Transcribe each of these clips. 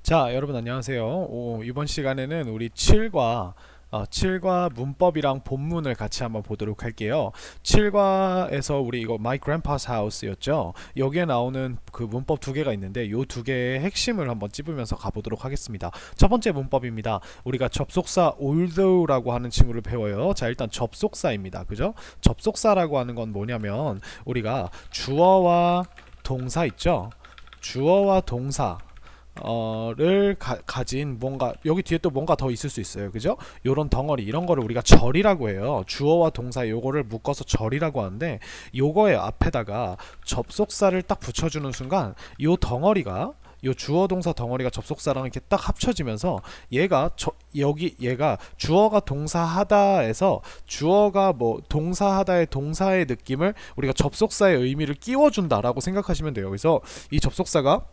자, 여러분 안녕하세요. 이번 시간에는 우리 7과 문법이랑 본문을 같이 한번 보도록 할게요. 7과에서 우리 이거 My Grandpa's House였죠. 여기에 나오는 그 문법 두 개가 있는데 요 두 개의 핵심을 한번 찝으면서 가보도록 하겠습니다. 첫 번째 문법입니다. 우리가 접속사 although라고 하는 친구를 배워요. 자, 일단 접속사입니다. 그죠? 접속사라고 하는 건 뭐냐면 우리가 주어와 동사 있죠? 주어와 동사 를 가진 뭔가 여기 뒤에 또 뭔가 더 있을 수 있어요. 그죠? 요런 덩어리 이런 거를 우리가 절이라고 해요. 주어와 동사 요거를 묶어서 절이라고 하는데 요거의 앞에다가 접속사를 딱 붙여주는 순간 요 덩어리가 요 주어 동사 덩어리가 접속사랑 이렇게 딱 합쳐지면서 얘가 얘가 주어가 동사하다에서 주어가 뭐 동사하다의 동사의 느낌을 우리가 접속사의 의미를 끼워준다라고 생각하시면 돼요. 그래서 이 접속사가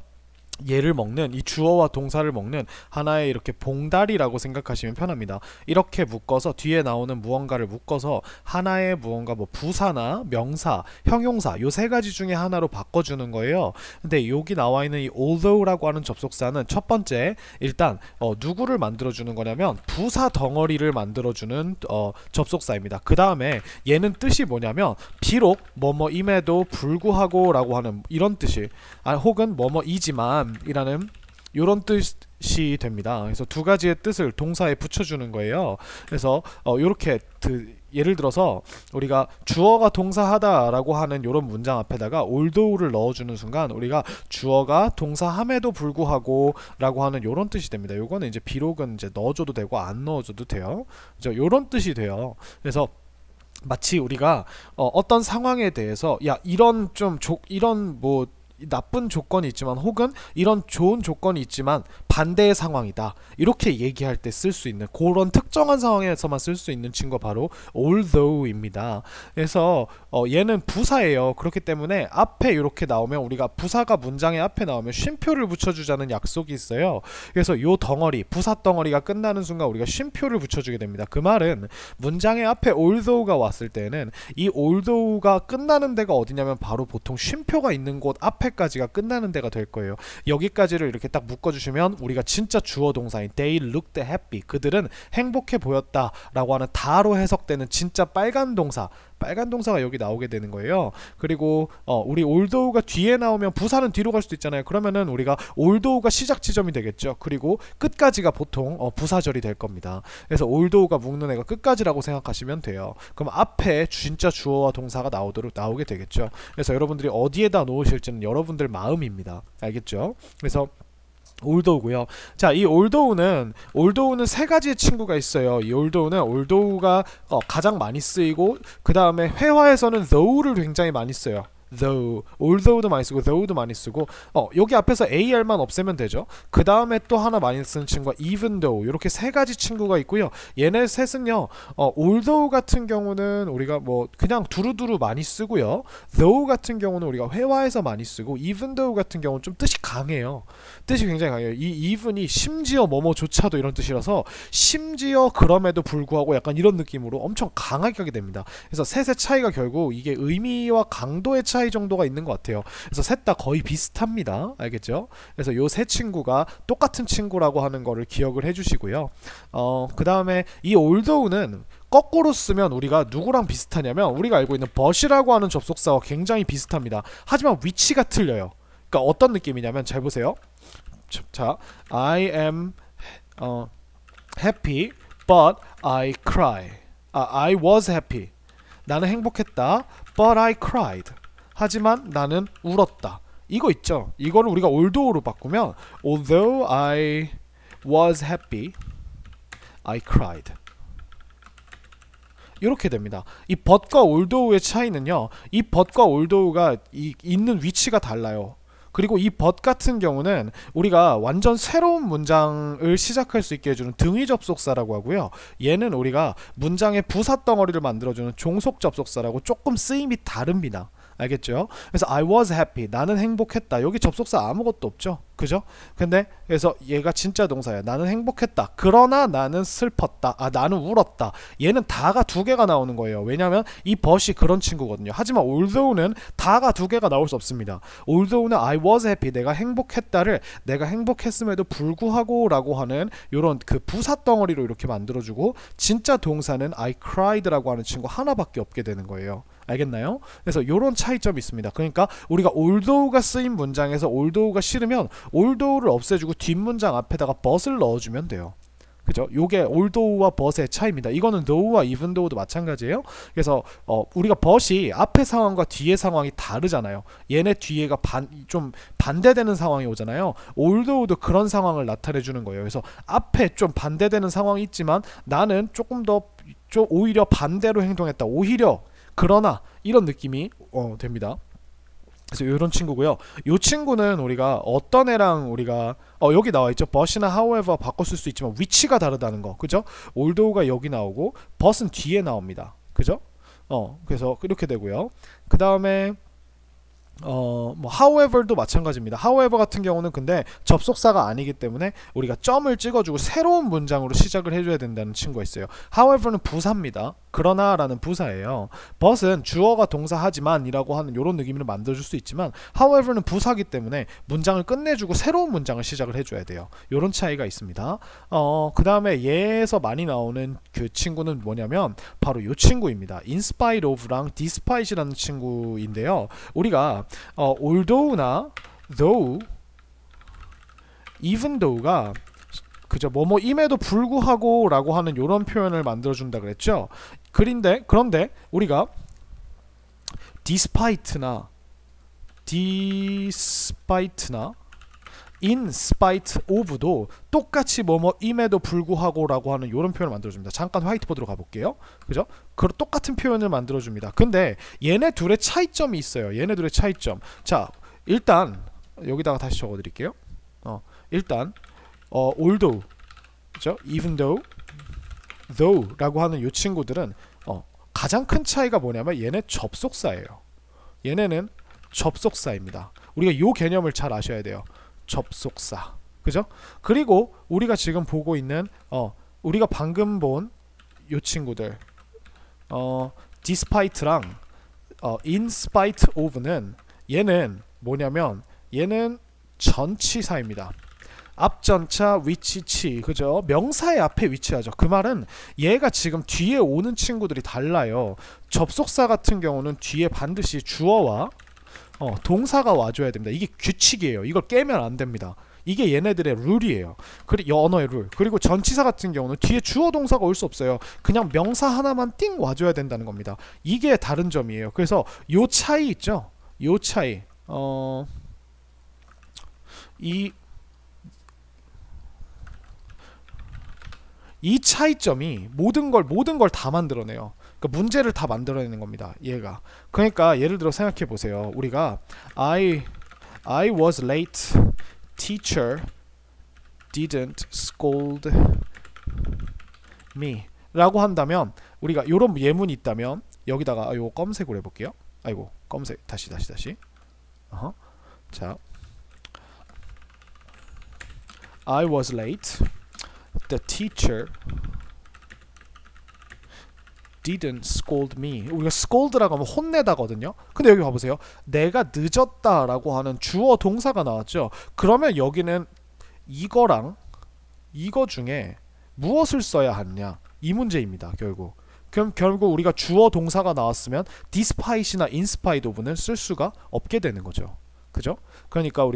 얘를 먹는 이 주어와 동사를 먹는 하나의 이렇게 봉다리라고 생각하시면 편합니다. 이렇게 묶어서 뒤에 나오는 무언가를 묶어서 하나의 무언가 뭐 부사나 명사, 형용사 요 세 가지 중에 하나로 바꿔주는 거예요. 근데 여기 나와 있는 이 although라고 하는 접속사는 첫 번째 일단 누구를 만들어주는 거냐면 부사 덩어리를 만들어주는 접속사입니다. 그 다음에 얘는 뜻이 뭐냐면 비록 뭐뭐임에도 불구하고 라고 하는 이런 뜻이 혹은 뭐뭐이지만 이라는 요런 뜻이 됩니다. 그래서 두 가지의 뜻을 동사에 붙여주는 거예요. 그래서 요렇게 예를 들어서 우리가 주어가 동사하다 라고 하는 요런 문장 앞에다가 although를 넣어주는 순간 우리가 주어가 동사함에도 불구하고 라고 하는 요런 뜻이 됩니다. 요거는 이제 비록은 이제 넣어줘도 되고 안 넣어줘도 돼요. 그죠? 요런 뜻이 돼요. 그래서 마치 우리가 어떤 상황에 대해서 야 이런 이런 뭐 나쁜 조건이 있지만 혹은 이런 좋은 조건이 있지만 반대의 상황이다 이렇게 얘기할 때 쓸 수 있는 그런 특정한 상황에서만 쓸 수 있는 친구가 바로 although입니다. 그래서 얘는 부사예요. 그렇기 때문에 앞에 이렇게 나오면 우리가 부사가 문장의 앞에 나오면 쉼표를 붙여주자는 약속이 있어요. 그래서 요 덩어리 부사 덩어리가 끝나는 순간 우리가 쉼표를 붙여주게 됩니다. 그 말은 문장의 앞에 although가 왔을 때는 이 although가 끝나는 데가 어디냐면 바로 보통 쉼표가 있는 곳 앞에까지가 끝나는 데가 될 거예요. 여기까지를 이렇게 딱 묶어주시면 우리가 진짜 주어 동사인 they looked happy 그들은 행복해 보였다 라고 하는 다로 해석되는 진짜 빨간 동사가 여기 나오게 되는 거예요. 그리고 우리 although가 뒤에 나오면 부사는 뒤로 갈 수도 있잖아요. 그러면은 우리가 although가 시작 지점이 되겠죠. 그리고 끝까지가 보통 부사절이 될 겁니다. 그래서 although가 묶는 애가 끝까지라고 생각하시면 돼요. 그럼 앞에 진짜 주어와 동사가 나오게 되겠죠. 그래서 여러분들이 어디에다 놓으실지는 여러분들 마음입니다. 알겠죠? 그래서 although고요. 자, 이 although는 세 가지의 친구가 있어요. 이 although가 가장 많이 쓰이고 그 다음에 회화에서는 though를 굉장히 많이 써요. although도 많이 쓰고 though도 많이 쓰고 여기 앞에서 ar만 없애면 되죠. 그 다음에 또 하나 많이 쓰는 친구가 even though 이렇게 세 가지 친구가 있고요. 얘네 셋은요 although 같은 경우는 우리가 뭐 그냥 두루두루 많이 쓰고요. though 같은 경우는 우리가 회화에서 많이 쓰고 even though 같은 경우는 좀 뜻이 강해요. 뜻이 굉장히 강해요. 이 even이 심지어 뭐뭐조차도 이런 뜻이라서 심지어 그럼에도 불구하고 약간 이런 느낌으로 엄청 강하게 하게 됩니다. 그래서 셋의 차이가 결국 이게 의미와 강도의 차이 정도가 있는 것 같아요. 그래서 셋 다 거의 비슷합니다. 알겠죠? 그래서 요 세 친구가 똑같은 친구라고 하는 거를 기억을 해주시고요. 그 다음에 이 although는 거꾸로 쓰면 우리가 누구랑 비슷하냐면 우리가 알고 있는 but이라고 하는 접속사와 굉장히 비슷합니다. 하지만 위치가 틀려요. 그러니까 어떤 느낌이냐면 잘 보세요. 자, I am happy but I cry. I was happy. 나는 행복했다. But I cried. 하지만 나는 울었다. 이거 있죠. 이거를 우리가 although로 바꾸면 although I was happy, I cried. 이렇게 됩니다. 이 but과 although의 차이는요. 이 but과 although가 있는 위치가 달라요. 그리고 이 but 같은 경우는 우리가 완전 새로운 문장을 시작할 수 있게 해주는 등위 접속사라고 하고요. 얘는 우리가 문장의 부사 덩어리를 만들어주는 종속 접속사라고 조금 쓰임이 다릅니다. 알겠죠? 그래서 I was happy. 나는 행복했다. 여기 접속사 아무것도 없죠. 그죠? 근데 그래서 얘가 진짜 동사야. 나는 행복했다. 그러나 나는 슬펐다. 아, 나는 울었다. 얘는 다가 두 개가 나오는 거예요. 왜냐면 이 but이 그런 친구거든요. 하지만 although는 다가 두 개가 나올 수 없습니다. although는 I was happy. 내가 행복했다를 내가 행복했음에도 불구하고 라고 하는 요런 그 부사 덩어리로 이렇게 만들어주고 진짜 동사는 I cried라고 하는 친구 하나밖에 없게 되는 거예요. 알겠나요? 그래서 이런 차이점이 있습니다. 그러니까 우리가 although가 쓰인 문장에서 although가 싫으면 although를 없애주고 뒷문장 앞에다가 but을 넣어주면 돼요. 그죠? 요게 although와 but의 차이입니다. 이거는 though와 even though도 마찬가지예요. 그래서 우리가 but이 앞의 상황과 뒤의 상황이 다르잖아요. 얘네 뒤에가 좀 반대되는 상황이 오잖아요. although도 그런 상황을 나타내 주는 거예요. 그래서 앞에 좀 반대되는 상황이 있지만 나는 조금 더 좀 오히려 반대로 행동했다. 오히려 그러나 이런 느낌이 됩니다. 그래서 이런 친구고요. 이 친구는 우리가 어떤 애랑 우리가 여기 나와 있죠. but이나 however 바꿔 쓸 수 있지만 위치가 다르다는 거, 그죠? although가 여기 나오고 but은 뒤에 나옵니다. 그죠? 그래서 이렇게 되고요. 그 다음에 뭐 however도 마찬가지입니다. however 같은 경우는 근데 접속사가 아니기 때문에 우리가 점을 찍어주고 새로운 문장으로 시작을 해줘야 된다는 친구가 있어요. however는 부사입니다. 그러나 라는 부사예요. but은 주어가 동사하지만 이라고 하는 이런 느낌을 만들어줄 수 있지만 however는 부사기 때문에 문장을 끝내주고 새로운 문장을 시작을 해줘야 돼요. 이런 차이가 있습니다. 그 다음에 얘에서 많이 나오는 그 친구는 뭐냐면 바로 이 친구입니다. in spite of랑 despite이라는 친구인데요. 우리가 although나 though, even though가 그죠? 뭐뭐임에도 불구하고 라고 하는 이런 표현을 만들어준다 그랬죠? 그런데 우리가 despite나 in spite of도 똑같이 뭐뭐임에도 불구하고 라고 하는 이런 표현을 만들어줍니다. 잠깐 화이트보드로 가볼게요. 그죠? 똑같은 표현을 만들어줍니다. 근데 얘네 둘의 차이점이 있어요. 얘네 둘의 차이점. 자, 일단 여기다가 다시 적어드릴게요. 일단 although, 그죠? even though, though 라고 하는 이 친구들은 가장 큰 차이가 뭐냐면 얘네 접속사예요. 얘네는 접속사입니다. 우리가 이 개념을 잘 아셔야 돼요. 접속사, 그죠? 그리고 우리가 지금 보고 있는 우리가 방금 본 이 친구들 despite랑 in spite of는 얘는 뭐냐면 얘는 전치사입니다. 앞전차 위치치, 그죠? 명사의 앞에 위치하죠. 그 말은 얘가 지금 뒤에 오는 친구들이 달라요. 접속사 같은 경우는 뒤에 반드시 주어와 동사가 와줘야 됩니다. 이게 규칙이에요. 이걸 깨면 안 됩니다. 이게 얘네들의 룰이에요. 언어의 룰. 그리고 전치사 같은 경우는 뒤에 주어 동사가 올 수 없어요. 그냥 명사 하나만 띵 와줘야 된다는 겁니다. 이게 다른 점이에요. 그래서 요 차이 있죠? 요 차이. 이 차이점이 모든 걸 다 만들어내요. 그러니까 문제를 다 만들어내는 겁니다. 얘가. 그러니까 예를 들어 생각해 보세요. 우리가 I was late. Teacher didn't scold me 라고 한다면 우리가 이런 예문이 있다면 여기다가 요거 검색으로 해볼게요. 아이고 검색 다시 자, I was late. The teacher didn't scold me. 우리가 scold라고 하면 혼내다거든요. 근데 여기 봐보세요. 내가 늦었다라고 하는 주어 동사가 나왔죠. 그러면 여기는 이거랑 이거 중에 무엇을 써야 하느냐 이 문제입니다. 그럼 결국 우리가 주어 동사가 나왔으면 despite이나 in spite of는 쓸 수가 없게 되는 거죠. 그죠? 그러니까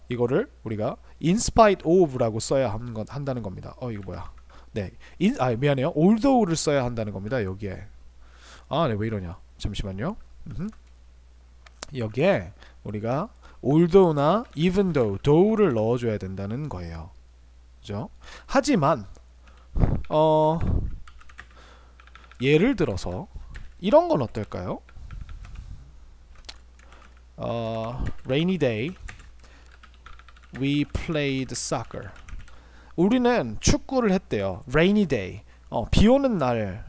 이거를 우리가 in spite of라고 써야 한다는 겁니다. 이거 뭐야? 네, 미안해요. although를 써야 한다는 겁니다. 여기에. 네, 왜 이러냐? 잠시만요. 여기에 우리가 although나 even though를 넣어줘야 된다는 거예요. 그죠? 하지만 예를 들어서 이런 건 어떨까요? Rainy day, we played soccer. 우리는 축구를 했대요. Rainy day. 비 오는 날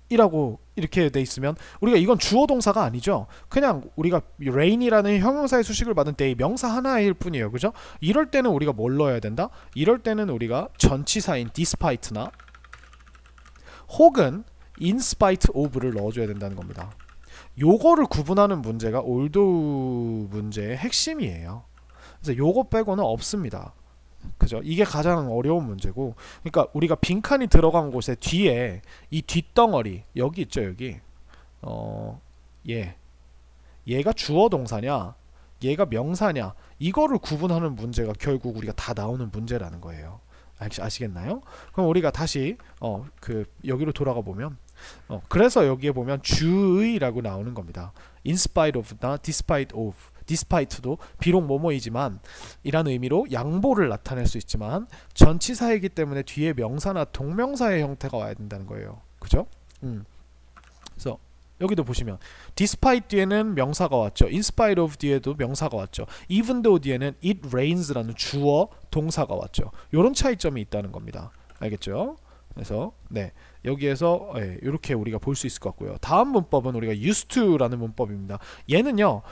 이라고 이렇게 돼 있으면 우리가 이건 주어 동사가 아니죠. 그냥 우리가 rain이라는 형용사의 수식을 받은 때의 명사 하나일 뿐이에요. 그죠? 이럴 때는 우리가 뭘 넣어야 된다? 이럴 때는 우리가 전치사인 despite나 혹은 in spite of를 넣어줘야 된다는 겁니다. 요거를 구분하는 문제가 although 문제의 핵심이에요. 그래서 요거 빼고는 없습니다. 그죠? 이게 가장 어려운 문제고, 그러니까 우리가 빈칸이 들어간 곳에 뒤에 이 뒷덩어리 여기 있죠. 여기 얘가 주어 동사냐 얘가 명사냐 이거를 구분하는 문제가 결국 우리가 다 나오는 문제라는 거예요. 아시겠나요? 그럼 우리가 다시 여기로 돌아가 보면 그래서 여기에 보면 주의라고 나오는 겁니다. in spite of나 despite of, despite도 비록 뭐뭐이지만 이란 의미로 양보를 나타낼 수 있지만 전치사이기 때문에 뒤에 명사나 동명사의 형태가 와야 된다는 거예요. 그죠? 그래서 여기도 보시면 despite 뒤에는 명사가 왔죠. in spite of 뒤에도 명사가 왔죠. even though 뒤에는 it rains라는 주어 동사가 왔죠. 요런 차이점이 있다는 겁니다. 알겠죠? 그래서 여기에서 이렇게 우리가 볼 수 있을 것 같고요. 다음 문법은 우리가 used to라는 문법입니다. 얘는요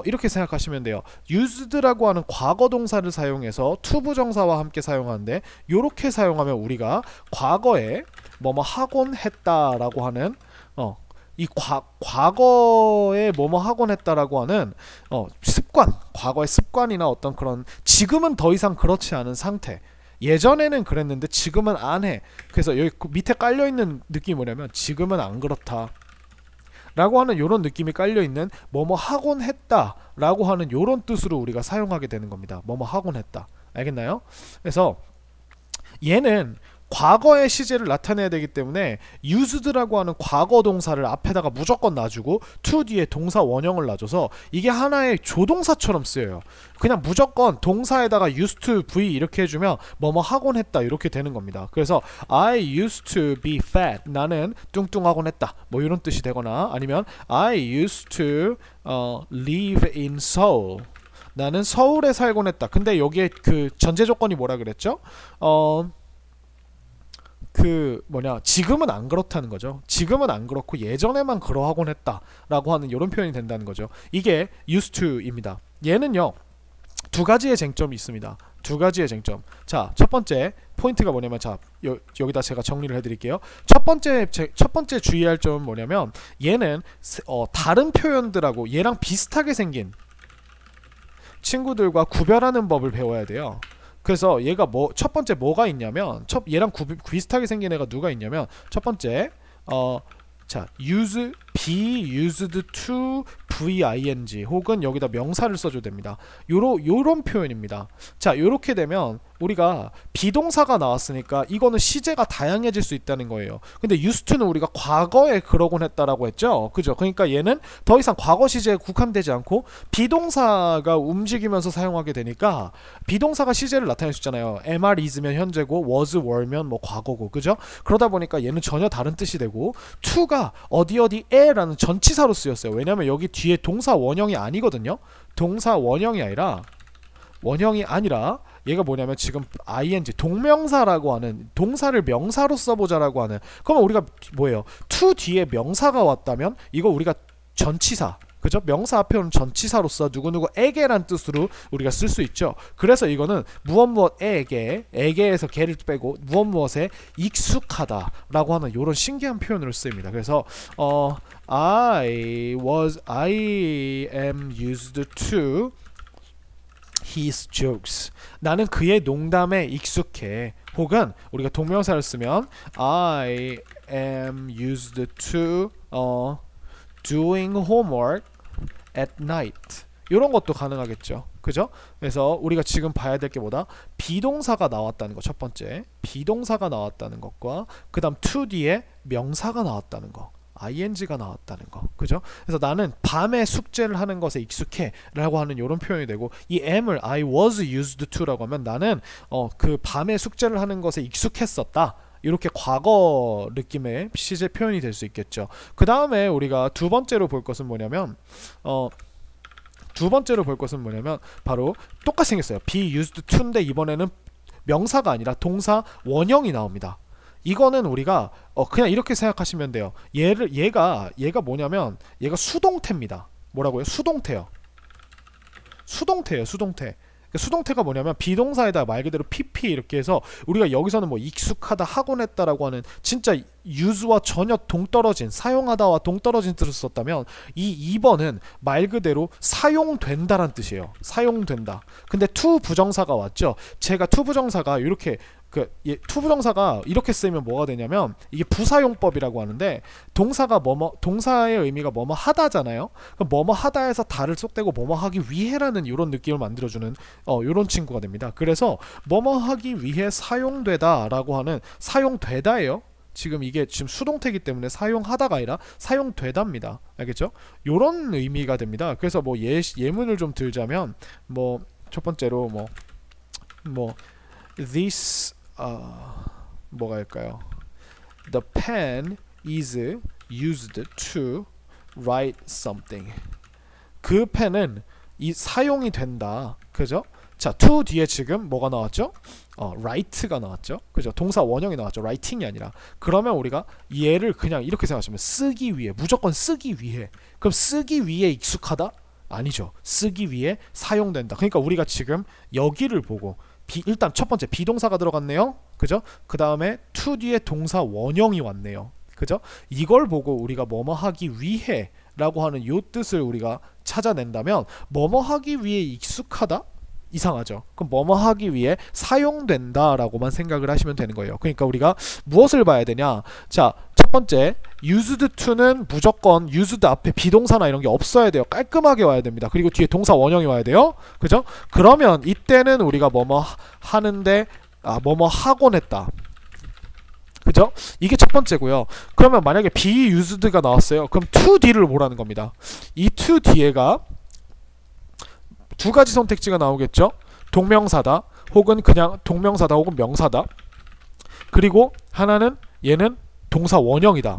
이렇게 생각하시면 돼요. used라고 하는 과거 동사를 사용해서 to 부정사와 함께 사용하는데 요렇게 사용하면 우리가 과거에 뭐뭐 하곤 했다라고 하는 이 과거에 뭐뭐 하곤 했다라고 하는 습관, 과거의 습관이나 어떤 그런 지금은 더 이상 그렇지 않은 상태, 예전에는 그랬는데 지금은 안 해. 그래서 여기 밑에 깔려있는 느낌이 뭐냐면 지금은 안 그렇다 라고 하는 요런 느낌이 깔려있는 뭐뭐 하곤 했다 라고 하는 요런 뜻으로 우리가 사용하게 되는 겁니다. 뭐뭐 하곤 했다. 알겠나요? 그래서 얘는 과거의 시제를 나타내야 되기 때문에 used라고 하는 과거 동사를 앞에다가 무조건 놔주고 to 뒤에 동사 원형을 놔줘서 이게 하나의 조동사처럼 쓰여요. 그냥 무조건 동사에다가 used to be 이렇게 해주면 뭐뭐 하곤 했다 이렇게 되는 겁니다. 그래서 I used to be fat, 나는 뚱뚱하곤 했다 뭐 이런 뜻이 되거나, 아니면 I used to live in Seoul, 나는 서울에 살곤 했다. 근데 여기에 그 전제 조건이 뭐라 그랬죠? 지금은 안 그렇다는 거죠. 지금은 안 그렇고 예전에만 그러하곤 했다 라고 하는 이런 표현이 된다는 거죠. 이게 used to입니다. 얘는요 두 가지의 쟁점이 있습니다. 두 가지의 쟁점. 자, 첫 번째 포인트가 뭐냐면, 자 여기다 제가 정리를 해드릴게요. 첫 번째 주의할 점은 뭐냐면, 얘는 다른 표현들하고 얘랑 비슷하게 생긴 친구들과 구별하는 법을 배워야 돼요. 그래서 얘가 첫 번째 뭐가 있냐면, 얘랑 비슷하게 생긴 애가 누가 있냐면, 첫 번째 be used to VING 혹은 여기다 명사를 써줘도 됩니다. 요런 표현입니다. 자, 요렇게 되면 우리가 비동사가 나왔으니까 이거는 시제가 다양해질 수 있다는 거예요. 근데 used to는 우리가 과거에 그러곤 했다라고 했죠. 그죠? 그러니까 얘는 더 이상 과거 시제에 국한되지 않고 비동사가 움직이면서 사용하게 되니까, 비동사가 시제를 나타낼 수 있잖아요. MR is면 현재고 was were면 뭐 과거고, 그죠? 그러다 보니까 얘는 전혀 다른 뜻이 되고, to가 어디에라는 전치사로 쓰였어요. 왜냐면 여기 뒤에 동사 원형이 아니거든요. 동사 원형이 아니라 얘가 뭐냐면 지금 ing 동명사라고 하는, 동사를 명사로 써보자라고 하는, 그러면 우리가 뭐예요? to 뒤에 명사가 왔다면 이거 우리가 전치사, 그죠? 명사 앞에 오는 전치사로서 누구누구에게란 뜻으로 우리가 쓸 수 있죠. 그래서 이거는 무엇무엇에게에서 게를 빼고 무엇무엇에 익숙하다 라고 하는 이런 신기한 표현으로 쓰입니다. 그래서 I am used to his jokes, 나는 그의 농담에 익숙해. 혹은 우리가 동명사를 쓰면 I am used to doing homework at night, 이런 것도 가능하겠죠. 그죠? 그래서 우리가 지금 봐야 될 게 뭐다? 비동사가 나왔다는 거, 첫 번째 비동사가 나왔다는 것과 그 다음 to 뒤에 명사가 나왔다는 거, ing가 나왔다는 거. 그죠? 그래서 나는 밤에 숙제를 하는 것에 익숙해 라고 하는 이런 표현이 되고, 이 am을 I was used to 라고 하면 나는 그 밤에 숙제를 하는 것에 익숙했었다, 이렇게 과거 느낌의 시제 표현이 될 수 있겠죠. 그 다음에 우리가 두 번째로 볼 것은 뭐냐면 바로 똑같이 생겼어요. be used to인데 이번에는 명사가 아니라 동사 원형이 나옵니다. 이거는 우리가 그냥 이렇게 생각하시면 돼요. 얘가 뭐냐면 얘가 수동태입니다. 뭐라고요? 수동태요. 수동태예요. 수동태. 수동태가 뭐냐면 비동사에다 말 그대로 pp 이렇게 해서 우리가 여기서는 뭐 익숙하다, 하곤 했다라고 하는 진짜 use와 전혀 동떨어진, 사용하다와 동떨어진 뜻을 썼다면 이 2번은 말 그대로 사용된다란 뜻이에요. 사용된다. 근데 to 부정사가 왔죠. 제가 to 부정사가 이렇게 to 부정사가 이렇게 쓰이면 뭐가 되냐면 이게 부사용법이라고 하는데 동사가 동사의 의미가 뭐뭐 하다잖아요. 그럼 뭐뭐 하다에서 다를 쏙 떼고 뭐뭐 하기 위해라는 이런 느낌을 만들어주는 이런 친구가 됩니다. 그래서 뭐뭐 하기 위해 사용되다라고 하는 사용되다예요. 지금 이게 지금 수동태이기 때문에 사용하다가 아니라 사용되답니다. 알겠죠? 요런 의미가 됩니다. 그래서 뭐 예문을 좀 들자면 뭐 첫 번째로 뭐 this 뭐가 할까요? The pen is used to write something. 그 펜은 사용이 된다. 그죠? 자, to 뒤에 지금 뭐가 나왔죠? write가 나왔죠. 그죠? 동사 원형이 나왔죠. writing이 아니라. 그러면 우리가 얘를 그냥 이렇게 생각하시면 쓰기 위해, 무조건 쓰기 위해. 그럼 쓰기 위해 익숙하다? 아니죠. 쓰기 위해 사용된다. 그러니까 우리가 지금 여기를 보고 일단 첫 번째 비동사가 들어갔네요. 그죠? 그 다음에 to 뒤에 동사 원형이 왔네요. 그죠? 이걸 보고 우리가 뭐뭐 하기 위해 라고 하는 요 뜻을 우리가 찾아낸다면 뭐뭐 하기 위해 익숙하다? 이상하죠. 그럼 뭐뭐 하기 위해 사용된다 라고만 생각을 하시면 되는 거예요. 그러니까 우리가 무엇을 봐야 되냐? 자, 첫 번째 used to는 무조건 used 앞에 비동사나 이런 게 없어야 돼요. 깔끔하게 와야 됩니다. 그리고 뒤에 동사 원형이 와야 돼요. 그죠? 그러면 이때는 우리가 뭐뭐 하는데 뭐뭐 하곤 했다. 그죠? 이게 첫 번째고요. 그러면 만약에 be used가 나왔어요. 그럼 to D를 보라는 겁니다. 이 to D가 두 가지 선택지가 나오겠죠. 동명사다 혹은 그냥 동명사다 혹은 명사다. 그리고 하나는 얘는 동사 원형이다.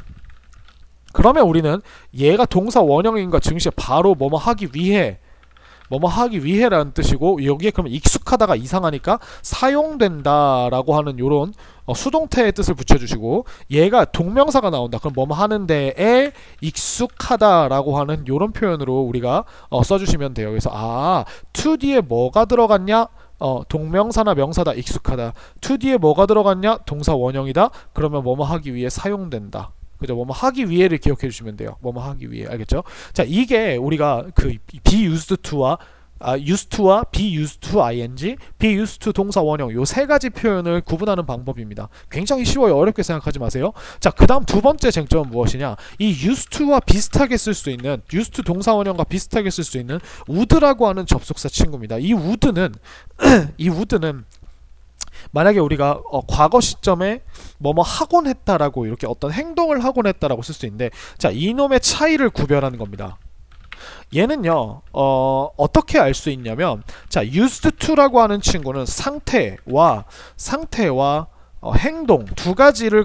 그러면 우리는 얘가 동사 원형인가 증시에 바로 뭐뭐 하기 위해 라는 뜻이고 여기에 그러면 익숙하다가 이상하니까 사용된다라고 하는 요런 수동태의 뜻을 붙여주시고 얘가 동명사가 나온다. 그럼 뭐뭐 하는데에 익숙하다라고 하는 요런 표현으로 우리가 써주시면 돼요. 그래서 to 뒤에 뭐가 들어갔냐? 동명사나 명사다. 익숙하다. to 뒤에 뭐가 들어갔냐? 동사 원형이다. 그러면 뭐뭐 하기 위해 사용된다. 그죠? 뭐뭐 하기 위해를 기억해 주시면 돼요. 뭐뭐 하기 위해. 알겠죠? 자, 이게 우리가 그 be used to와 used to와 be used to ing, be used to 동사 원형 요 세 가지 표현을 구분하는 방법입니다. 굉장히 쉬워요. 어렵게 생각하지 마세요. 자, 그 다음 두 번째 쟁점은 무엇이냐? 이 used to와 비슷하게 쓸 수 있는 used to 동사 원형과 비슷하게 쓸 수 있는 would라고 하는 접속사 친구입니다. 이 would는 만약에 우리가 과거 시점에 뭐뭐 하곤 했다라고 이렇게 어떤 행동을 하곤 했다라고 쓸 수 있는데 자, 이놈의 차이를 구별하는 겁니다. 얘는요 어떻게 알 수 있냐면 자, used to라고 하는 친구는 상태와 행동 두 가지를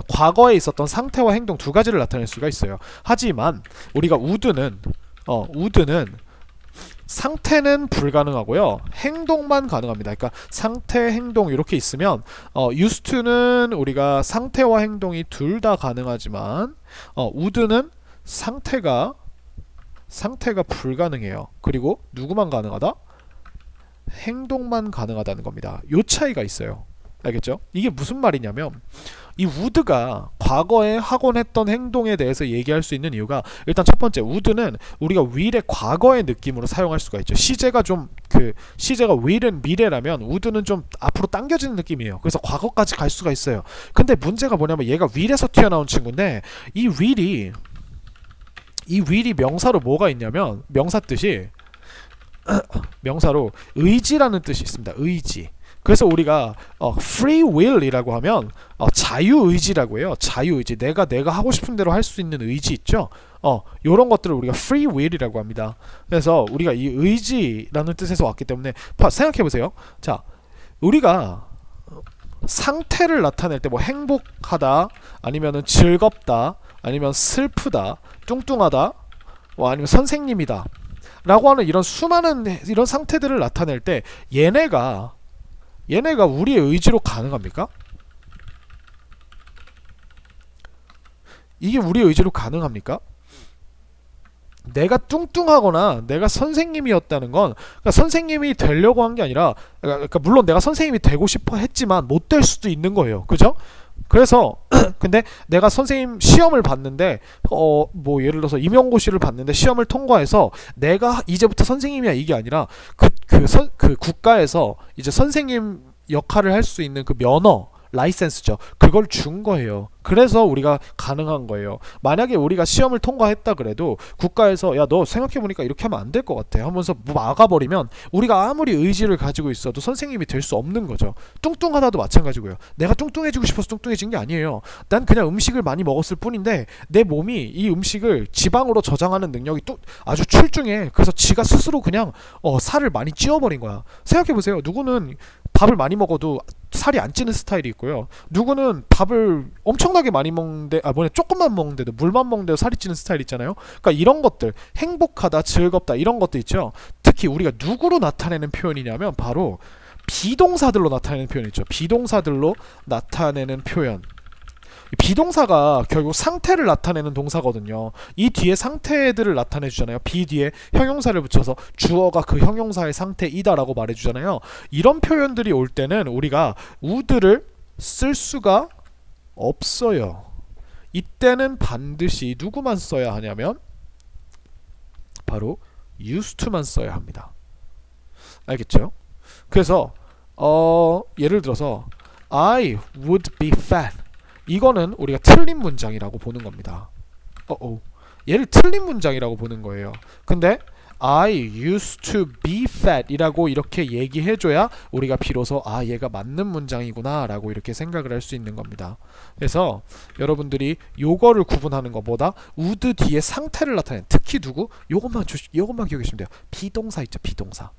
과거에 있었던 상태와 행동 두 가지를 나타낼 수가 있어요. 하지만 우리가 would는 상태는 불가능하고요. 행동만 가능합니다. 그러니까 상태, 행동 이렇게 있으면 used to는 우리가 상태와 행동이 둘 다 가능하지만 would는 상태가 불가능해요. 그리고 누구만 가능하다? 행동만 가능하다는 겁니다. 요 차이가 있어요. 알겠죠? 이게 무슨 말이냐면 이 would가 과거에 하곤 했던 행동에 대해서 얘기할 수 있는 이유가 일단 첫 번째 would는 우리가 will의 과거의 느낌으로 사용할 수가 있죠. 시제가 시제가 will은 미래라면 would는 좀 앞으로 당겨지는 느낌이에요. 그래서 과거까지 갈 수가 있어요. 근데 문제가 뭐냐면 얘가 will에서 튀어나온 친구인데 이 will이 명사로 뭐가 있냐면 명사 뜻이 명사로 의지라는 뜻이 있습니다. 의지. 그래서 우리가 free will이라고 하면 자유의지라고 해요. 자유의지. 내가 하고 싶은 대로 할 수 있는 의지 있죠. 요런 것들을 우리가 free will이라고 합니다. 그래서 우리가 이 의지라는 뜻에서 왔기 때문에 생각해 보세요. 자, 우리가 상태를 나타낼 때 뭐 행복하다 아니면은 즐겁다 아니면 슬프다 뚱뚱하다 아니면 선생님이다 라고 하는 이런 수많은 이런 상태들을 나타낼 때 얘네가 우리의 의지로 가능합니까? 이게 우리 의지로 가능합니까? 내가 뚱뚱하거나 내가 선생님이었다는 건 그러니까 선생님이 되려고 한 게 아니라 그러니까 물론 내가 선생님이 되고 싶어 했지만 못 될 수도 있는 거예요. 그죠? 그래서 근데 내가 선생님 시험을 봤는데 뭐 예를 들어서 임용고시를 봤는데 시험을 통과해서 내가 이제부터 선생님이야 이게 아니라 그 국가에서 이제 선생님 역할을 할 수 있는 그 면허 라이센스죠. 그걸 준 거예요. 그래서 우리가 가능한 거예요. 만약에 우리가 시험을 통과했다 그래도 국가에서 야 너 생각해보니까 이렇게 하면 안 될 것 같아 하면서 막아버리면 우리가 아무리 의지를 가지고 있어도 선생님이 될 수 없는 거죠. 뚱뚱하다도 마찬가지고요. 내가 뚱뚱해지고 싶어서 뚱뚱해진 게 아니에요. 난 그냥 음식을 많이 먹었을 뿐인데 내 몸이 이 음식을 지방으로 저장하는 능력이 또 아주 출중해. 그래서 지가 스스로 그냥 살을 많이 찌워버린 거야. 생각해보세요. 누구는 밥을 많이 먹어도 살이 안 찌는 스타일이 있고요. 누구는 밥을 엄청나게 많이 먹는데 조금만 먹는데도 물만 먹는데도 살이 찌는 스타일 있잖아요. 그러니까 이런 것들 행복하다 즐겁다 이런 것도 있죠. 특히 우리가 누구로 나타내는 표현이냐면 바로 비동사들로 나타내는 표현 있죠. 비동사들로 나타내는 표현. 비동사가 결국 상태를 나타내는 동사거든요. 이 뒤에 상태들을 나타내 주잖아요. 비 뒤에 형용사를 붙여서 주어가 그 형용사의 상태이다 라고 말해 주잖아요. 이런 표현들이 올 때는 우리가 would를 쓸 수가 없어요. 이때는 반드시 누구만 써야 하냐면 바로 used to만 써야 합니다. 알겠죠? 그래서 예를 들어서 I would be fat 이거는 우리가 틀린 문장이라고 보는 겁니다. 얘를 틀린 문장이라고 보는 거예요. 근데 I used to be fat 이라고 이렇게 얘기해줘야 우리가 비로소 얘가 맞는 문장이구나 라고 이렇게 생각을 할 수 있는 겁니다. 그래서 여러분들이 요거를 구분하는 것보다 would 뒤에 상태를 나타내는 특히 누구? 요것만 기억하시면 돼요. 비동사 있죠. 비동사.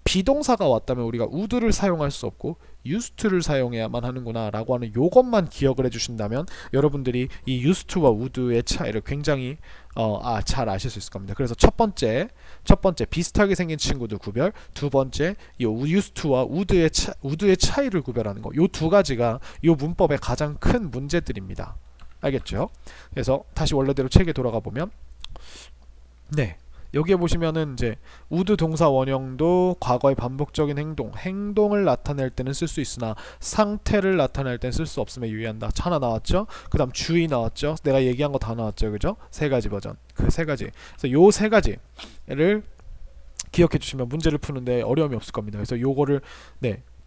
비동사가 왔다면 우리가 would를 사용할 수 없고 used to를 사용해야만 하는구나 라고 하는 요것만 기억을 해주신다면 여러분들이 이 used to와 would의 차이를 굉장히 잘 아실 수 있을 겁니다. 그래서 첫 번째 비슷하게 생긴 친구들 구별, 두 번째 이 used to와 would의 차이를 구별하는 거, 요 두 가지가 요 문법의 가장 큰 문제들입니다. 알겠죠? 그래서 다시 원래대로 책에 돌아가 보면 여기에 보시면은 이제 would 동사 원형도 과거의 반복적인 행동을 나타낼 때는 쓸 수 있으나 상태를 나타낼 때는 쓸 수 없음에 유의한다. 하나 나왔죠? 그 다음 주의 나왔죠? 내가 얘기한 거 다 나왔죠? 그죠? 세 가지 버전. 그 세 가지. 그래서 요 세 가지를 기억해 주시면 문제를 푸는데 어려움이 없을 겁니다. 그래서 요거를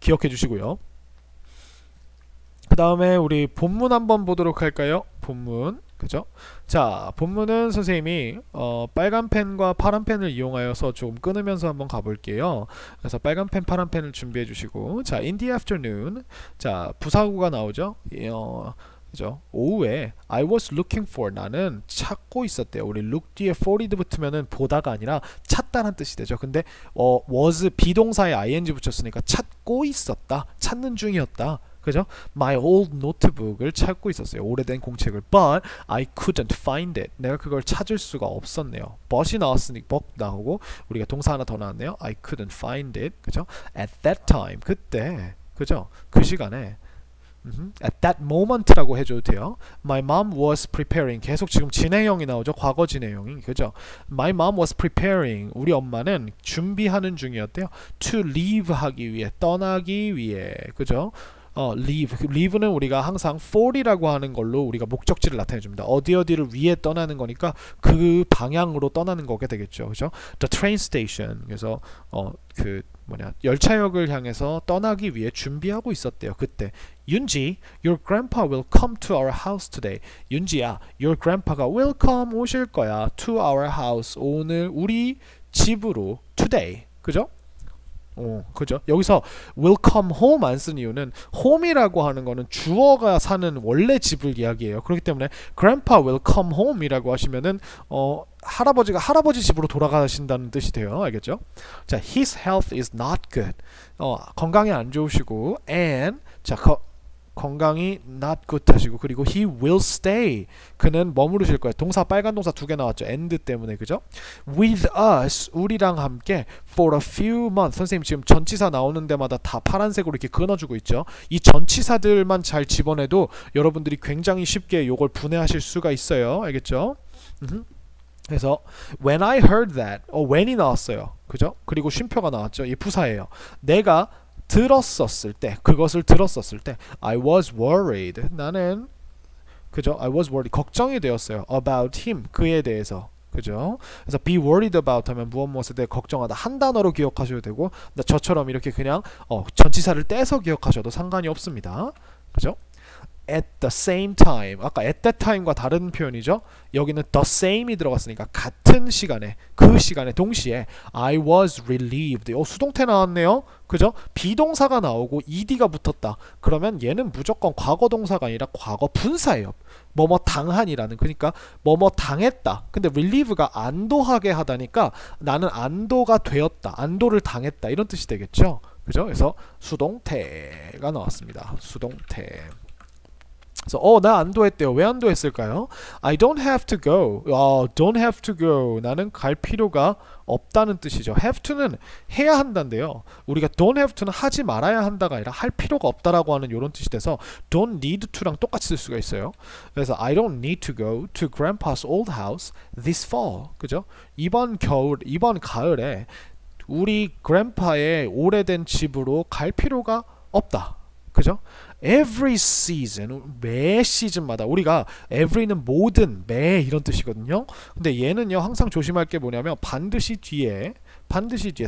기억해 주시고요. 그 다음에 우리 본문 한번 보도록 할까요? 본문. 그죠? 자, 본문은 선생님이 빨간 펜과 파란 펜을 이용하여서 조금 끊으면서 한번 가볼게요. 그래서 빨간 펜, 파란 펜을 준비해 주시고, 자, in the afternoon, 자, 부사구가 나오죠? 그죠? 오후에 I was looking for, 나는 찾고 있었대요. 우리 look 뒤에 for'd 붙으면은 보다가 아니라 찾다는 뜻이 되죠. 근데 was 비동사에 ing 붙였으니까 찾고 있었다, 찾는 중이었다. 그죠? My old notebook을 찾고 있었어요. 오래된 공책을. But I couldn't find it. 내가 그걸 찾을 수가 없었네요. but이 나왔으니 but 나오고 우리가 동사 하나 더 나왔네요. I couldn't find it. 그죠? At that time. 그때. 그죠? 그 시간에. At that moment라고 해줘도 돼요. My mom was preparing. 계속 지금 진행형이 나오죠. 과거 진행형이. 그죠? My mom was preparing. 우리 엄마는 준비하는 중이었대요. To leave 하기 위해. 떠나기 위해. 그죠? leave는 우리가 항상 for이라고 하는 걸로 우리가 목적지를 나타내줍니다. 어디를 위에 떠나는 거니까 그 방향으로 떠나는 거게 되겠죠. 그죠? The train station. 그래서 열차역을 향해서 떠나기 위해 준비하고 있었대요. 그때 윤지, your grandpa will come to our house today. 윤지야, your grandpa가 will come 오실 거야. to our house 오늘 우리 집으로 today. 그죠? 그죠? 여기서 will come home 안 쓴 이유는 home이라고 하는 거는 주어가 사는 원래 집을 이야기해요. 그렇기 때문에 grandpa will come home 이라고 하시면은 할아버지가 할아버지 집으로 돌아가신다는 뜻이 돼요. 알겠죠? 자, his health is not good. 건강이 안 좋으시고 and 자, 건강이 not good 하시고 그리고 he will stay 그는 머무르실 거예요. 동사 빨간 동사 두 개 나왔죠. and 때문에 그죠? with us 우리랑 함께 for a few months 선생님 지금 전치사 나오는 데마다 다 파란색으로 이렇게 끊어주고 있죠. 이 전치사들만 잘 집어내도 여러분들이 굉장히 쉽게 요걸 분해하실 수가 있어요. 알겠죠? 그래서 when I heard that when이 나왔어요. 그죠? 그리고 쉼표가 나왔죠. 이 부사예요. 내가 들었었을 때 그것을 들었었을 때 I was worried 나는 그죠? I was worried 걱정이 되었어요. about him 그에 대해서 그죠? 그래서 be worried about 하면 무엇에 대해 걱정하다 한 단어로 기억하셔도 되고 저처럼 이렇게 그냥 전치사를 떼서 기억하셔도 상관이 없습니다. 그죠? at the same time 아까 at that time과 다른 표현이죠. 여기는 the same이 들어갔으니까 같은 시간에 그 시간에 동시에 I was relieved 수동태 나왔네요. 그죠? 비동사가 나오고 ed가 붙었다. 그러면 얘는 무조건 과거 동사가 아니라 과거 분사예요. 뭐뭐 당한이라는 그러니까 뭐뭐 당했다. 근데 relieve가 안도하게 하다니까 나는 안도가 되었다. 안도를 당했다. 이런 뜻이 되겠죠. 그죠? 그래서 수동태가 나왔습니다. 수동태. 그래서 나 안도했대요. 왜 안도했을까요? I don't have to go. don't have to go. 나는 갈 필요가 없다는 뜻이죠. have to는 해야 한다인데요. 우리가 don't have to는 하지 말아야 한다가 아니라 할 필요가 없다라고 하는 이런 뜻이 돼서 don't need to랑 똑같이 쓸 수가 있어요. 그래서 I don't need to go to grandpa's old house this fall. 그죠? 이번 가을에 우리 grandpa의 오래된 집으로 갈 필요가 없다. 그죠? Every season 매 시즌마다 우리가 every는 모든 매 이런 뜻이거든요. 근데 얘는요 항상 조심할 게 뭐냐면 반드시 뒤에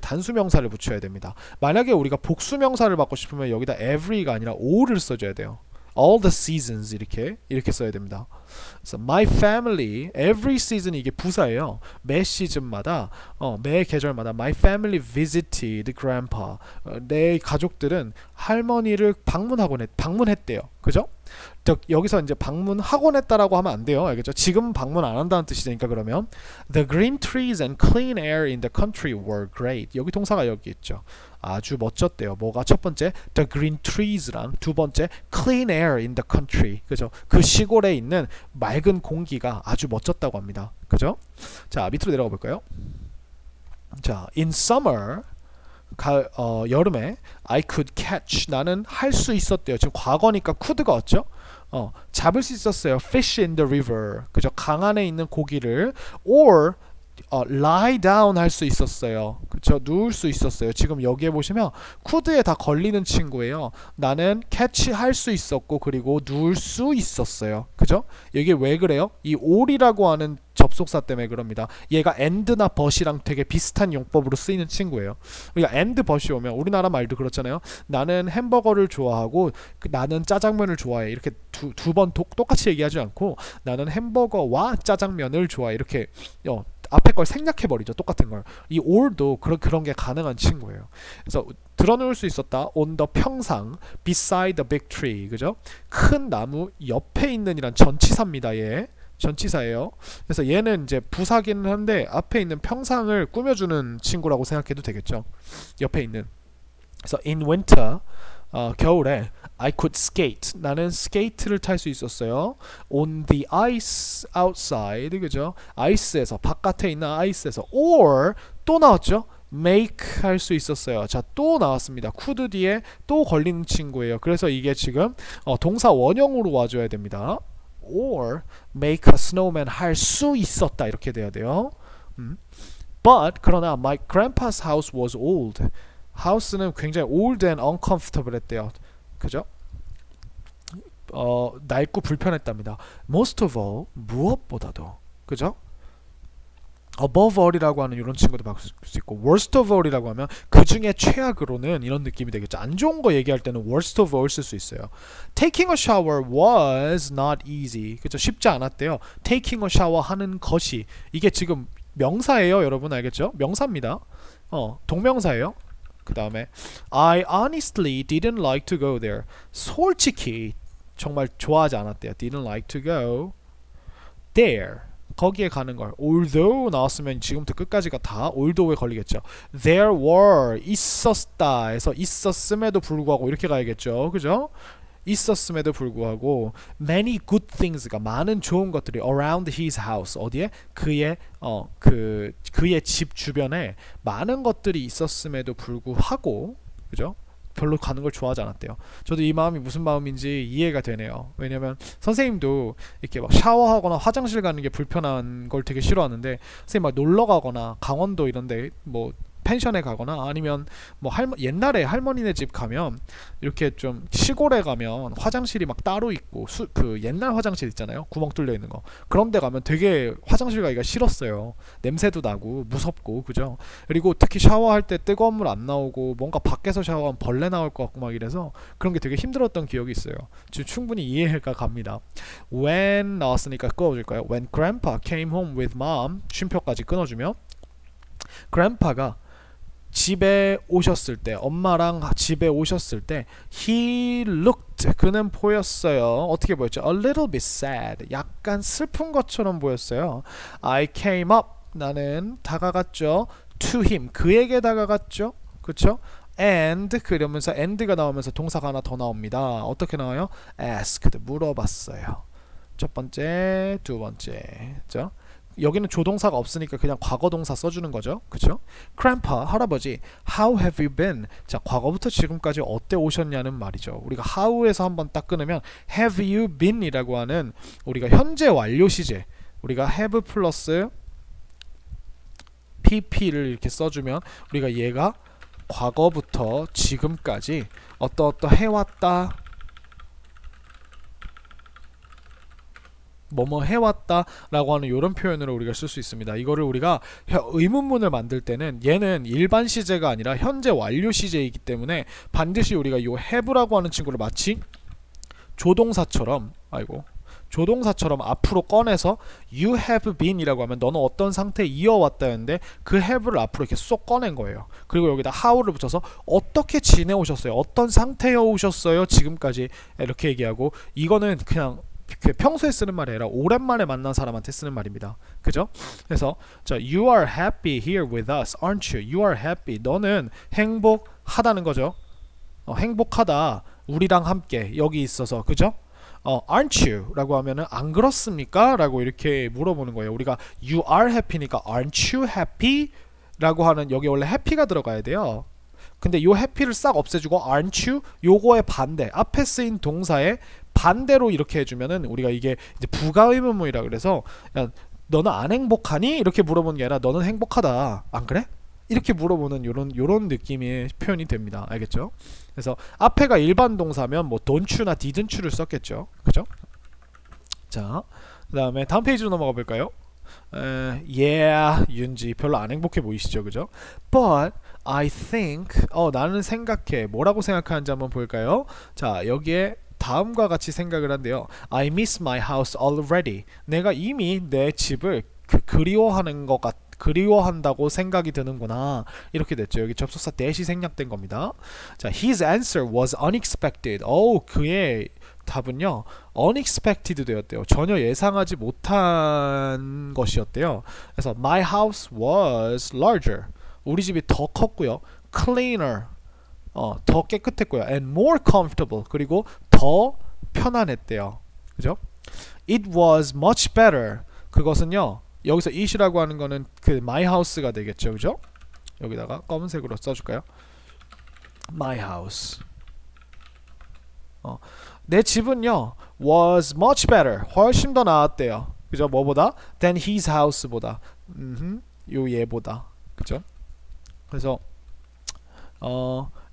단수명사를 붙여야 됩니다. 만약에 우리가 복수명사를 받고 싶으면 여기다 every가 아니라 all을 써줘야 돼요. all the seasons 이렇게 써야 됩니다. 그래서 my family every season 이게 부사예요. 매 시즌마다 매 계절마다 my family visited grandpa 내 가족들은 할머니를 방문했대요. 그죠? 여기서 이제 방문하곤 했다라고 하면 안 돼요. 알겠죠? 지금 방문 안 한다는 뜻이 되니까 그러면 The green trees and clean air in the country were great. 여기 동사가 여기 있죠. 아주 멋졌대요. 뭐가 첫 번째 The green trees랑 두 번째 clean air in the country. 그죠? 그 시골에 있는 맑은 공기가 아주 멋졌다고 합니다. 그죠? 자, 밑으로 내려가 볼까요? 자, in summer 여름에 I could catch 나는 할 수 있었대요. 지금 과거니까 could가 왔죠? 잡을 수 있었어요. fish in the river. 그죠? 강 안에 있는 고기를 or lie down 할 수 있었어요. 그쵸? 누울 수 있었어요. 지금 여기에 보시면 could에 다 걸리는 친구예요. 나는 catch 할 수 있었고 그리고 누울 수 있었어요. 그죠? 이게 왜 그래요? 이 all이라고 하는 접속사 때문에 그럽니다. 얘가 and나 but이랑 되게 비슷한 용법으로 쓰이는 친구예요. 우리가 and but이 오면 우리나라 말도 그렇잖아요. 나는 햄버거를 좋아하고 나는 짜장면을 좋아해. 이렇게 두 번 똑같이 얘기하지 않고 나는 햄버거와 짜장면을 좋아해. 이렇게 앞에 걸 생략해버리죠. 똑같은 걸. 이 all도 그런 게 가능한 친구예요. 그래서 드러놓을 수 있었다. on the 평상 beside the big tree. 그죠? 큰 나무 옆에 있는 이란 전치사입니다. 얘. 전치사예요. 그래서 얘는 이제 부사기는 한데 앞에 있는 평상을 꾸며주는 친구라고 생각해도 되겠죠. 옆에 있는. 그래서 in winter 겨울에 I could skate 나는 스케이트를 탈 수 있었어요. on the ice outside 그죠? 아이스에서 바깥에 있는 아이스에서 or 또 나왔죠? make 할 수 있었어요. 자, 또 나왔습니다. could 뒤에 또 걸리는 친구예요. 그래서 이게 지금 동사 원형으로 와줘야 됩니다. or make a snowman 할 수 있었다 이렇게 돼야 돼요. But 그러나 my grandpa's house was old. house는 굉장히 old and uncomfortable 했대요. 그죠? 낡고 불편했답니다. Most of all 무엇보다도 그죠? above all이라고 하는 이런 친구도 바꿀 수 있고 worst of all이라고 하면 그 중에 최악으로는 이런 느낌이 되겠죠. 안 좋은 거 얘기할 때는 worst of all 쓸 수 있어요. Taking a shower was not easy. 그죠? 쉽지 않았대요. Taking a shower 하는 것이 이게 지금 명사예요. 여러분 알겠죠? 명사입니다. 동명사예요. 그 다음에 I honestly didn't like to go there. 솔직히 정말 좋아하지 않았대요. Didn't like to go there. 거기에 가는 걸. Although 나왔으면 지금부터 끝까지가 다 although에 걸리겠죠. There were 있었다 해서 있었음에도 불구하고 이렇게 가야겠죠. 그죠? 있었음에도 불구하고 many good things가 많은 좋은 것들이 around his house 어디에 그의 그의 집 주변에 많은 것들이 있었음에도 불구하고 그죠? 별로 가는 걸 좋아하지 않았대요. 저도 이 마음이 무슨 마음인지 이해가 되네요. 왜냐면 선생님도 이렇게 막 샤워하거나 화장실 가는 게 불편한 걸 되게 싫어하는데 선생님 막 놀러 가거나 강원도 이런데 뭐 펜션에 가거나 아니면 뭐 옛날에 할머니네 집 가면 이렇게 좀 시골에 가면 화장실이 막 따로 있고 그 옛날 화장실 있잖아요. 구멍 뚫려 있는 거. 그런 데 가면 되게 화장실 가기가 싫었어요. 냄새도 나고 무섭고 그죠? 그리고 특히 샤워할 때 뜨거운 물 안 나오고 뭔가 밖에서 샤워하면 벌레 나올 것 같고 막 이래서 그런 게 되게 힘들었던 기억이 있어요. 지금 충분히 이해가 갑니다. When 나왔으니까 끊어줄까요? When grandpa came home with mom 쉼표까지 끊어주면 grandpa가 집에 오셨을 때 엄마랑 집에 오셨을 때 he looked 그는 보였어요. 어떻게 보였죠? A little bit sad 약간 슬픈 것처럼 보였어요. I came up 나는 다가갔죠. To him 그에게 다가갔죠. 그쵸? And 그러면서 and가 나오면서 동사가 하나 더 나옵니다. 어떻게 나와요? asked 물어봤어요. 첫 번째 두 번째 그죠? 여기는 조동사가 없으니까 그냥 과거동사 써주는 거죠. 그쵸? Grandpa, 할아버지, how have you been? 자, 과거부터 지금까지 어때 오셨냐는 말이죠. 우리가 how에서 한번 딱 끊으면 have you been 이라고 하는 우리가 현재 완료 시제 우리가 have 플러스 pp를 이렇게 써주면 우리가 얘가 과거부터 지금까지 어떠 해왔다 뭐뭐 해왔다 라고 하는 이런 표현으로 우리가 쓸 수 있습니다. 이거를 우리가 의문문을 만들 때는 얘는 일반 시제가 아니라 현재 완료 시제이기 때문에 반드시 우리가 이 have라고 하는 친구를 마치 조동사처럼 조동사처럼 앞으로 꺼내서 you have been 이라고 하면 너는 어떤 상태에 이어왔다였는데 그 have를 앞으로 이렇게 쏙 꺼낸 거예요. 그리고 여기다 how를 붙여서 어떻게 지내오셨어요? 어떤 상태에 오셨어요? 지금까지 이렇게 얘기하고 이거는 그냥 평소에 쓰는 말이 아니라 오랜만에 만난 사람한테 쓰는 말입니다. 그죠? 그래서 자, you are happy here with us, aren't you? You are happy. 너는 행복하다는 거죠. 행복하다. 우리랑 함께 여기 있어서. 그죠? aren't you? 라고 하면은 안 그렇습니까? 라고 이렇게 물어보는 거예요. 우리가 you are happy니까 aren't you happy? 라고 하는 여기 원래 happy가 들어가야 돼요. 근데 요 happy를 싹 없애주고 aren't you? 요거의 반대 앞에 쓰인 동사의 반대로 이렇게 해주면은 우리가 이게 이제 부가의문문이라 그래서 야, 너는 안 행복하니? 이렇게 물어보는 게 아니라 너는 행복하다. 안 그래? 이렇게 물어보는 요런 느낌의 표현이 됩니다. 알겠죠? 그래서 앞에가 일반 동사면 뭐 don't you나 didn't you를 썼겠죠. 그죠? 자, 그 다음에 다음 페이지로 넘어가 볼까요? Yeah, 윤지 별로 안 행복해 보이시죠, 그죠? But I think 나는 생각해 뭐라고 생각하는지 한번 볼까요? 자, 여기에 다음과 같이 생각을 한대요. I miss my house already. 내가 이미 내 집을 그리워한다고 생각이 드는구나. 이렇게 됐죠. 여기 접속사 that이 생략된 겁니다. 자, his answer was unexpected. 그의 답은요 unexpected 되었대요. 전혀 예상하지 못한 것이었대요. 그래서 my house was larger. 우리 집이 더 컸고요. cleaner. 더 깨끗했고요. and more comfortable. 그리고 더 편안했대요. 그죠? It was much better. 그것은요. 여기서 it이라고 하는 거는 그 my house가 되겠죠. 그죠? 여기다가 검은색으로 써줄까요? my house. 내 집은요 was much better. 훨씬 더 나았대요. 그죠? 뭐보다? than his house보다. 요 얘보다. 그죠? 그래서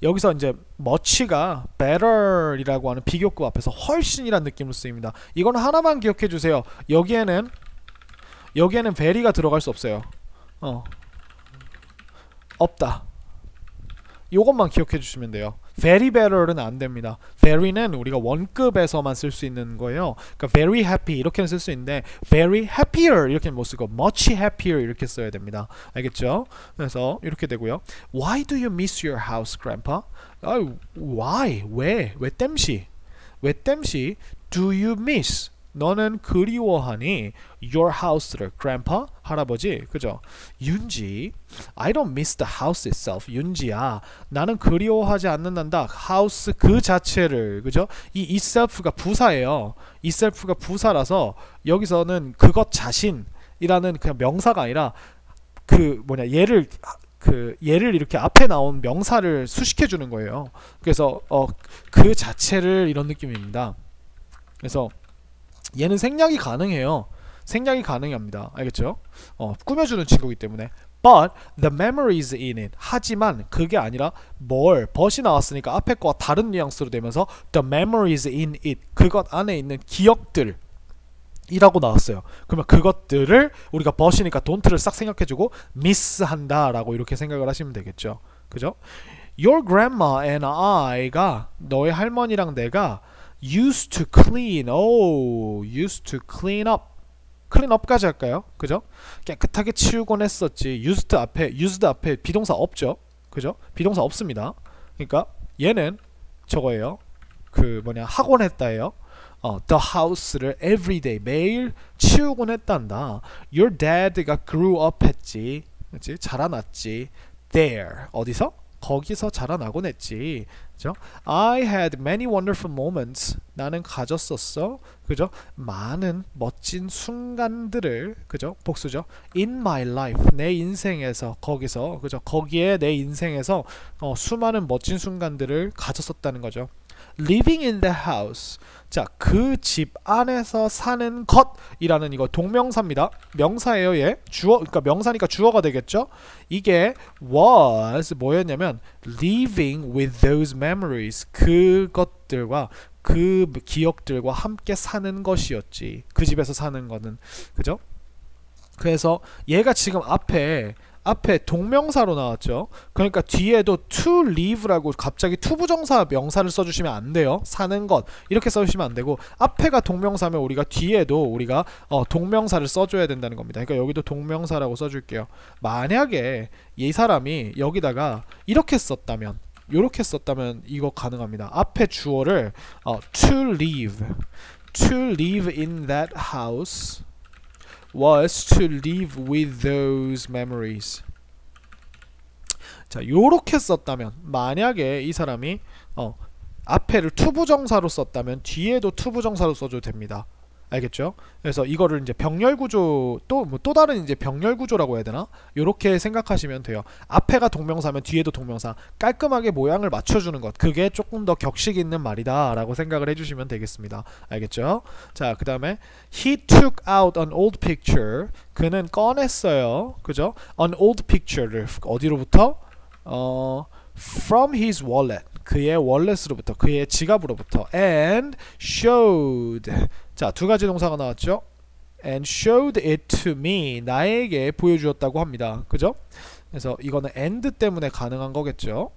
여기서 이제 much가 better이라고 하는 비교급 앞에서 훨씬이란 느낌으로 쓰입니다. 이건 하나만 기억해 주세요. 여기에는 very가 들어갈 수 없어요. 없다. 요것만 기억해 주시면 돼요. very better는 안 됩니다. very는 우리가 원급에서만 쓸 수 있는 거예요. 그러니까 very happy 이렇게는 쓸 수 있는데 very happier 이렇게는 못 쓰고 much happier 이렇게 써야 됩니다. 알겠죠? 그래서 이렇게 되고요. Why do you miss your house, grandpa? why? 왜 땜시 do you miss? 너는 그리워하니 your house를 grandpa 할아버지 그죠? 윤지 I don't miss the house itself. 윤지야 나는 그리워하지 않는단다. house 그 자체를 그죠? 이 itself가 부사예요. itself가 부사라서 여기서는 그것 자신이라는 그냥 명사가 아니라 그 뭐냐 얘를 이렇게 앞에 나온 명사를 수식해 주는 거예요. 그래서 그 자체를 이런 느낌입니다. 그래서 얘는 생략이 가능해요. 생략이 가능합니다. 알겠죠? 꾸며주는 친구이기 때문에. But the memories in it. 하지만 그게 아니라 but이 나왔으니까 앞에 거와 다른 뉘앙스로 되면서 the memories in it. 그것 안에 있는 기억들 이라고 나왔어요. 그러면 그것들을 우리가 but이니까 don't를 싹 생각해주고 miss한다 라고 이렇게 생각을 하시면 되겠죠. 그죠? Your grandma and I가 너의 할머니랑 내가 used to clean up clean up까지 할까요? 그죠? 깨끗하게 치우곤 했었지. used 앞에 비동사 없죠. 그죠? 비동사 없습니다. 그러니까 얘는 저거예요. 그 뭐냐 하곤 했다예요. the house를 everyday 매일 치우곤 했단다. Your dad가 grew up 했지. 그치? 자라났지. There 어디서? 거기서 자라나곤 했지. 그죠? I had many wonderful moments. 나는 가졌었어. 그죠? 많은 멋진 순간들을 그죠? 복수죠. In my life 내 인생에서 거기서 그죠? 거기에 내 인생에서 수많은 멋진 순간들을 가졌었다는 거죠. Living in the house. 자, 그 집 안에서 사는 것이라는 이거 동명사입니다. 명사예요, 얘. 그러니까 명사니까 주어가 되겠죠. 이게 was 뭐였냐면 living with those memories. 그것들과 그 기억들과 함께 사는 것이었지. 그 집에서 사는 거는. 그죠? 그래서 얘가 지금 앞에 동명사로 나왔죠. 그러니까 뒤에도 to live라고 갑자기 투부정사 명사를 써주시면 안 돼요. 사는 것 이렇게 써주시면 안 되고 앞에가 동명사면 우리가 뒤에도 우리가 동명사를 써줘야 된다는 겁니다. 그러니까 여기도 동명사라고 써줄게요. 만약에 이 사람이 여기다가 이렇게 썼다면 이거 가능합니다. 앞에 주어를 to live in that house was to live with those memories. 자, 요렇게 썼다면 만약에 이 사람이 앞에를 투부정사로 썼다면 뒤에도 투부정사로 써줘도 됩니다. 알겠죠? 그래서 이거를 이제 병렬구조 또 다른 이제 병렬구조라고 해야 되나? 요렇게 생각하시면 돼요. 앞에가 동명사면 뒤에도 동명사 깔끔하게 모양을 맞춰주는 것 그게 조금 더 격식 있는 말이다 라고 생각을 해주시면 되겠습니다. 알겠죠? 자, 그 다음에 He took out an old picture. 그는 꺼냈어요. 그죠? An old picture를 어디로부터? From his wallet. 그의 월렛으로부터 그의 지갑으로부터 and showed. 자, 두 가지 동사가 나왔죠. and showed it to me. 나에게 보여주었다고 합니다. 그죠? 그래서 이거는 and 때문에 가능한 거겠죠.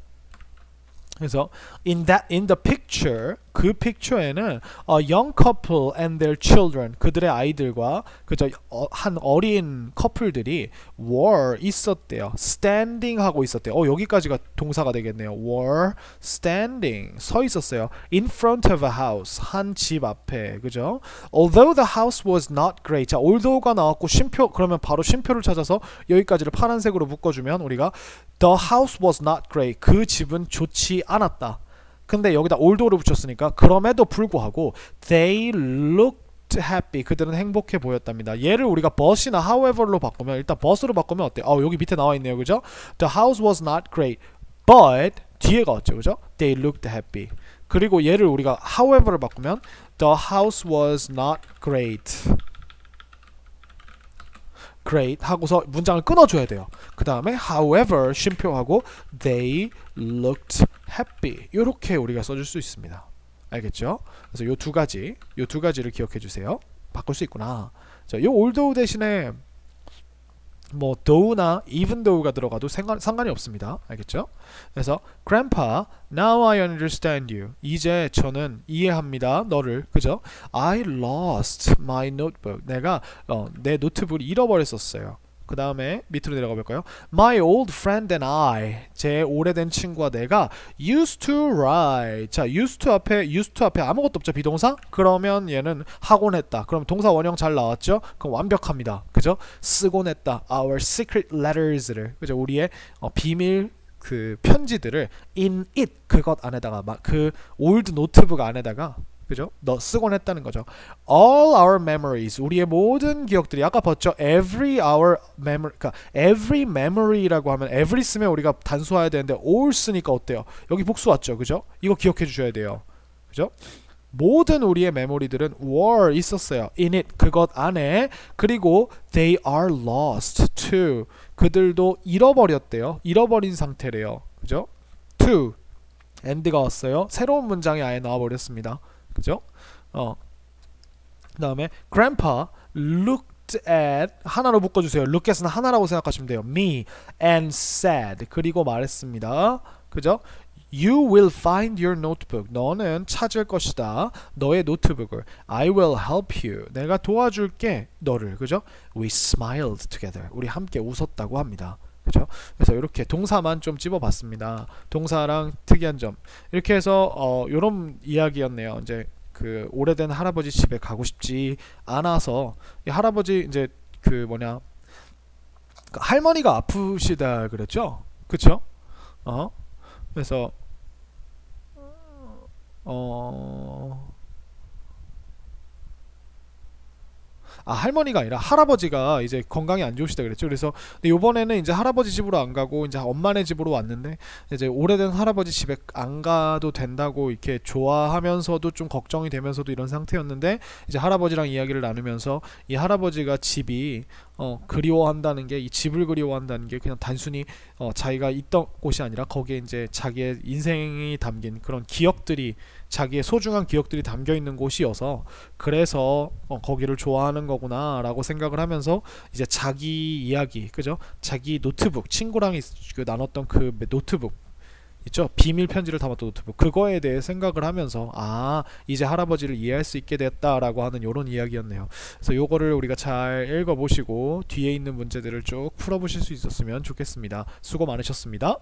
그래서 in the picture 그 픽처에는 a young couple and their children 그들의 아이들과 그저 한 어린 커플들이 were 있었대요. standing 하고 있었대요. 여기까지가 동사가 되겠네요. were standing 서 있었어요. in front of a house 한 집 앞에 그죠? although the house was not great. 자, although가 나왔고 쉼표 그러면 바로 쉼표를 찾아서 여기까지를 파란색으로 묶어주면 우리가 the house was not great 그 집은 좋지 않았다. 근데 여기다 although를 붙였으니까 그럼에도 불구하고 they looked happy 그들은 행복해 보였답니다. 얘를 우리가 but이나 however로 바꾸면 일단 but으로 바꾸면 어때요? 여기 밑에 나와 있네요. 그죠? The house was not great but 뒤에가 왔죠. 그죠? They looked happy. 그리고 얘를 우리가 however를 바꾸면 the house was not great 하고서 문장을 끊어줘야 돼요. 그 다음에 however 쉼표하고 they looked happy 이렇게 우리가 써줄 수 있습니다. 알겠죠? 그래서 요 두 가지를 기억해 주세요. 바꿀 수 있구나. 자, 요 although 대신에 뭐 though나 even though가 들어가도 상관이 없습니다. 알겠죠? 그래서 Grandpa, now I understand you. 이제 저는 이해합니다. 너를. 그죠? I lost my notebook. 내가 내 노트북을 잃어버렸었어요. 그 다음에 밑으로 내려가 볼까요? My old friend and I, 제 오래된 친구와 내가 used to ride. 자, used to 앞에 아무것도 없죠, 비동사? 그러면 얘는 하곤 했다. 그럼 동사 원형 잘 나왔죠? 그럼 완벽합니다. 그죠? 쓰곤 했다. Our secret letters를, 그죠? 우리의 비밀 그 편지들을 in it, 그것 안에다가 그 old 노트북 안에다가, 그죠? 너 쓰곤 했다는 거죠. All our memories, 우리의 모든 기억들이, 아까 봤죠? Every our memory, 그러니까 every memory라고 하면 every 쓰면 우리가 단수화해야 되는데 all 쓰니까 어때요? 여기 복수 왔죠, 그죠? 이거 기억해 주셔야 돼요, 그죠? 모든 우리의 메모리들은 were 있었어요. in it, 그것 안에. 그리고 they are lost too. 그들도 잃어버렸대요. 잃어버린 상태래요, 그죠? to and가 왔어요. 새로운 문장이 아예 나와버렸습니다. 그죠? 그 다음에 grandpa looked at, 하나로 묶어주세요. look at은 하나라고 생각하시면 돼요. me and said, 그리고 말했습니다. 그죠? You will find your notebook. 너는 찾을 것이다. 너의 노트북을. I will help you. 내가 도와줄게. 너를. 그죠? We smiled together. 우리 함께 웃었다고 합니다. 그죠? 그래서 이렇게 동사만 좀 집어봤습니다. 동사랑 특이한 점. 이렇게 해서 요런 이야기였네요. 이제 그 오래된 할아버지 집에 가고 싶지 않아서, 이 할아버지 이제 그 뭐냐, 그 할머니가 아프시다 그랬죠? 그쵸? 그래서 할머니가 아니라 할아버지가 이제 건강이 안 좋으시다 그랬죠. 그래서 근데 요번에는 이제 할아버지 집으로 안 가고 이제 엄마네 집으로 왔는데, 이제 오래된 할아버지 집에 안 가도 된다고 이렇게 좋아하면서도 좀 걱정이 되면서도 이런 상태였는데, 이제 할아버지랑 이야기를 나누면서 이 할아버지가 집이 그리워한다는 게, 이 집을 그리워한다는 게 그냥 단순히 자기가 있던 곳이 아니라 거기에 이제 자기의 인생이 담긴 그런 기억들이, 자기의 소중한 기억들이 담겨 있는 곳이어서 그래서 거기를 좋아하는 거구나 라고 생각을 하면서, 이제 자기 이야기, 그죠? 자기 노트북, 친구랑 나눴던 그 노트북 있죠? 비밀 편지를 담았던 노트북, 그거에 대해 생각을 하면서 이제 할아버지를 이해할 수 있게 됐다라고 하는 요런 이야기였네요. 그래서 요거를 우리가 잘 읽어보시고 뒤에 있는 문제들을 쭉 풀어보실 수 있었으면 좋겠습니다. 수고 많으셨습니다.